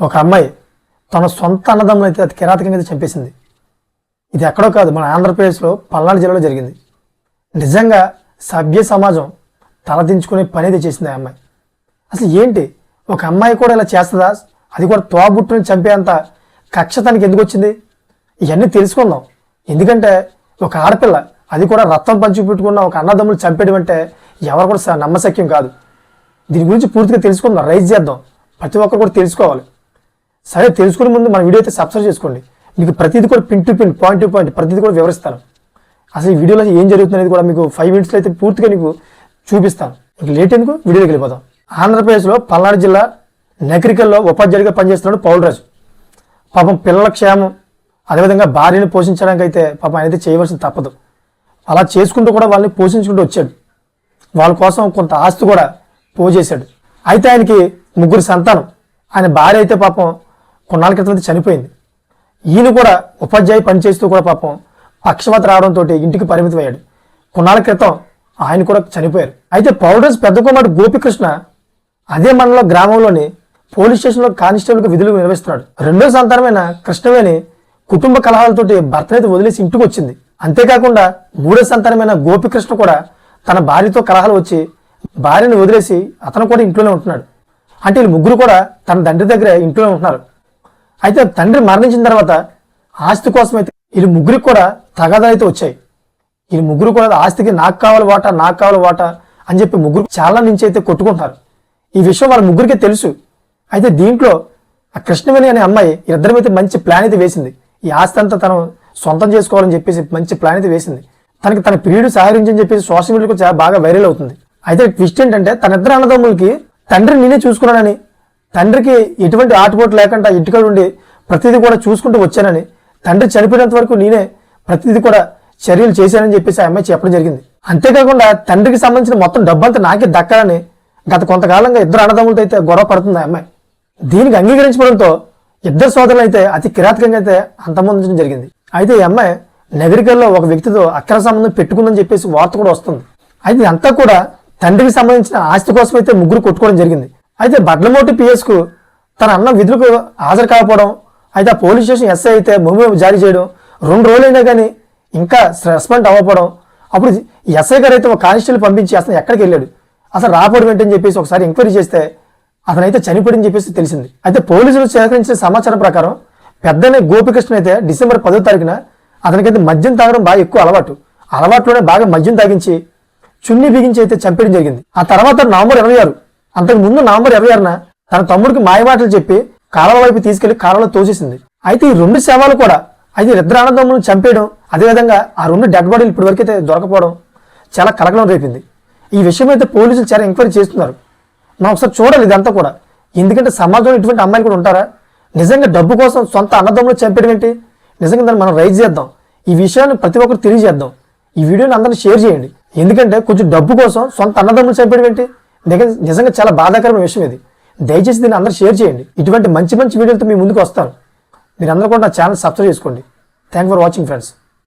ఒక అమ్మాయి తన సొంత అన్నదమ్ములు అయితే అతి కిరాతకంగా అయితే చంపేసింది. ఇది ఎక్కడో కాదు, మన ఆంధ్రప్రదేశ్లో పల్నాడు జిల్లాలో జరిగింది. నిజంగా సభ్య సమాజం తలదించుకునే పని అయితే చేసింది ఆ అమ్మాయి. అసలు ఏంటి, ఒక అమ్మాయి కూడా ఇలా చేస్తుందా? అది కూడా తోబుట్టుని చంపేంత కక్ష తనకి ఎందుకు వచ్చింది? ఇవన్నీ తెలుసుకుందాం. ఎందుకంటే ఒక ఆడపిల్ల, అది కూడా రక్తం పంచి పెట్టుకున్న ఒక అన్నదమ్ములు చంపేయడం అంటే ఎవరు కూడా నమ్మశక్యం కాదు. దీని గురించి పూర్తిగా తెలుసుకుందాం, రైజ్ చేద్దాం. ప్రతి ఒక్కరు కూడా తెలుసుకోవాలి. సరే, తెలుసుకునే ముందు మన వీడియో అయితే సబ్స్క్రైబ్ చేసుకోండి. మీకు ప్రతిదీ కూడా pin to pin, point to point ప్రతిదీ కూడా వివరిస్తాను. అసలు ఈ వీడియోలో ఏం జరుగుతుంది అనేది కూడా మీకు 5 minutesలో అయితే పూర్తిగా మీకు చూపిస్తాను. ఇంక లేట్ ఎందుకు, వీడియోకి వెళ్ళిపోతాం. ఆంధ్రప్రదేశ్లో పల్నాడు జిల్లా నగరికల్లో ఉపాధ్యాయుడిగా పనిచేస్తున్నాడు పౌలరాజు. పాపం పిల్లల క్షేమం, అదేవిధంగా భార్యను పోషించడానికి అయితే పాపం ఆయన అయితే చేయవలసింది తప్పదు. అలా చేసుకుంటూ కూడా వాళ్ళని పోషించుకుంటూ వచ్చాడు. వాళ్ళ కోసం కొంత ఆస్తి కూడా పోజేశాడు. అయితే ఆయనకి 3 సంతానం. ఆయన భార్య అయితే పాపం కొన్నాళ్ళ క్రితం అయితే చనిపోయింది. ఈయన కూడా ఉపాధ్యాయ పనిచేస్తూ కూడా పాపం పక్షవాత రావడంతో ఇంటికి పరిమితం అయ్యాడు. కొన్నాళ్ళ క్రితం ఆయన కూడా చనిపోయారు. అయితే పౌలరాజు పెద్ద కుమారుడు గోపికృష్ణ అదే మండలం గ్రామంలోని పోలీస్ స్టేషన్లో కానిస్టేబుల్గా విధులు నిర్వహిస్తున్నాడు. 2వ సంతానమైన కృష్ణవేణి కుటుంబ కలహాలతోటి భర్తనైతే వదిలేసి ఇంటికి వచ్చింది. అంతేకాకుండా 3వ సంతానమైన గోపికృష్ణ కూడా తన భార్యతో కలహాలు వచ్చి భార్యను వదిలేసి అతను కూడా ఇంట్లోనే ఉంటున్నాడు. అంటే వీళ్ళు 3 కూడా తన తండ్రి దగ్గరే ఇంట్లోనే ఉంటున్నారు. అయితే తండ్రి మరణించిన తర్వాత ఆస్తి కోసం అయితే వీళ్ళు 3 కూడా తగాదాలు అయితే వచ్చాయి. వీళ్ళు 3 కూడా ఆస్తికి నాకు కావాలి వాటా, నాకు కావాలి వాటా అని చెప్పి 3 చాలా నుంచి అయితే కొట్టుకుంటున్నారు. ఈ విషయం వాళ్ళ 3కే తెలుసు. అయితే దీంట్లో ఆ కృష్ణవేణి అనే అమ్మాయి ఇద్దరి అయితే మంచి ప్లాన్ అయితే వేసింది. ఈ ఆస్తి అంతా తను సొంతం చేసుకోవాలని చెప్పేసి మంచి ప్లాన్ అయితే వేసింది. తనకి తన ప్రియుడు సహకరించని చెప్పేసి సోషల్ మీడియాలో చాలా బాగా వైరల్ అవుతుంది. అయితే ట్విస్ట్ ఏంటంటే తన ఇద్దరు అన్నదమ్ములకి తండ్రి నేనే చూసుకున్నానని, తండ్రికి ఎటువంటి ఆటుపోటు లేకుండా ఇంటికాడ ఉండి ప్రతిదీ కూడా చూసుకుంటూ వచ్చానని, తండ్రి చనిపోయినంత వరకు నేనే ప్రతిదీ కూడా చర్యలు చేశానని చెప్పేసి ఆ అమ్మాయి చెప్పడం జరిగింది. అంతేకాకుండా తండ్రికి సంబంధించిన మొత్తం డబ్బంతా నాకే దక్కాలని గత కొంతకాలంగా ఇద్దరు అన్నదమ్ములతో అయితే గొడవ పడుతుంది ఆ అమ్మాయి. దీనికి అంగీకరించడంతో ఇద్దరు సోదరులు అయితే అతి కిరాతకంగా అయితే అంతమొందించడం జరిగింది. అయితే ఈ అమ్మాయి నగరికల్లో ఒక వ్యక్తితో అక్రమ సంబంధం పెట్టుకుందని చెప్పేసి వార్త కూడా వస్తుంది. అయితే ఇదంతా కూడా తండ్రికి సంబంధించిన ఆస్తి కోసం అయితే 3 కొట్టుకోవడం జరిగింది. అయితే బడ్లమోటి పిఎస్కు తన అన్న విధులకు హాజరు కాకపోవడం, అయితే ఆ పోలీస్ స్టేషన్ ఎస్ఐ అయితే మెమో జారీ చేయడం, 2 రోజులైనా కానీ ఇంకా రెస్పాండ్ అవ్వకపోవడం. అప్పుడు ఎస్ఐ గారు అయితే ఒక కానిస్టేబుల్ పంపించి అసలు ఎక్కడికి వెళ్ళాడు, అసలు రాపోవడం ఏంటని చెప్పేసి ఒకసారి ఎంక్వైరీ చేస్తే అతనైతే చనిపోయాడని చెప్పేసి తెలిసింది. అయితే పోలీసులు సేకరించిన సమాచారం ప్రకారం పెద్దనే గోపికృష్ణ అయితే డిసెంబర్ 10వ తారీఖున అతనికైతే మద్యం తాగడం బాగా ఎక్కువ అలవాట్లోనే బాగా మద్యం తాగించి చున్ని బిగించి అయితే చంపేయడం జరిగింది. ఆ తర్వాత నవంబర్ 26, అంతకు ముందు నవంబర్ 26న తన తమ్ముడికి మాయమాటలు చెప్పి కాలువ వైపు తీసుకెళ్లి కాలువలో తోసేసింది. అయితే ఈ 2 శవాలు కూడా, అయితే ఇద్దరు అన్నదమ్ములను చంపేయడం, అదేవిధంగా ఆ 2 డెడ్ బాడీలు ఇప్పటివరకు అయితే దొరకపోవడం చాలా కలకలం రేపింది. ఈ విషయం అయితే పోలీసులు చాలా ఎంక్వైరీ చేస్తున్నారు. మనం ఒకసారి చూడాలి ఇదంతా కూడా. ఎందుకంటే సమాజంలో ఇటువంటి అమ్మాయిలు కూడా ఉంటారా? నిజంగా డబ్బు కోసం సొంత అన్నదమ్ములు చంపేయడం ఏంటి? నిజంగా దాన్ని మనం రైజ్ చేద్దాం. ఈ విషయాన్ని ప్రతి ఒక్కరు తెలియజేద్దాం. ఈ వీడియోని అందరినీ షేర్ చేయండి. ఎందుకంటే కొంచెం డబ్బు కోసం సొంత అన్నదమ్ములు చంపేయడం ఏంటి? నిజంగా చాలా బాధాకరమైన విషయం ఇది. దయచేసి దీన్ని అందరూ షేర్ చేయండి. ఇటువంటి మంచి వీడియోలతో మీ ముందుకు వస్తాను. మీరు అందరూ కూడా నా ఛానల్ సబ్స్క్రైబ్ చేసుకోండి. Thank for watching friends.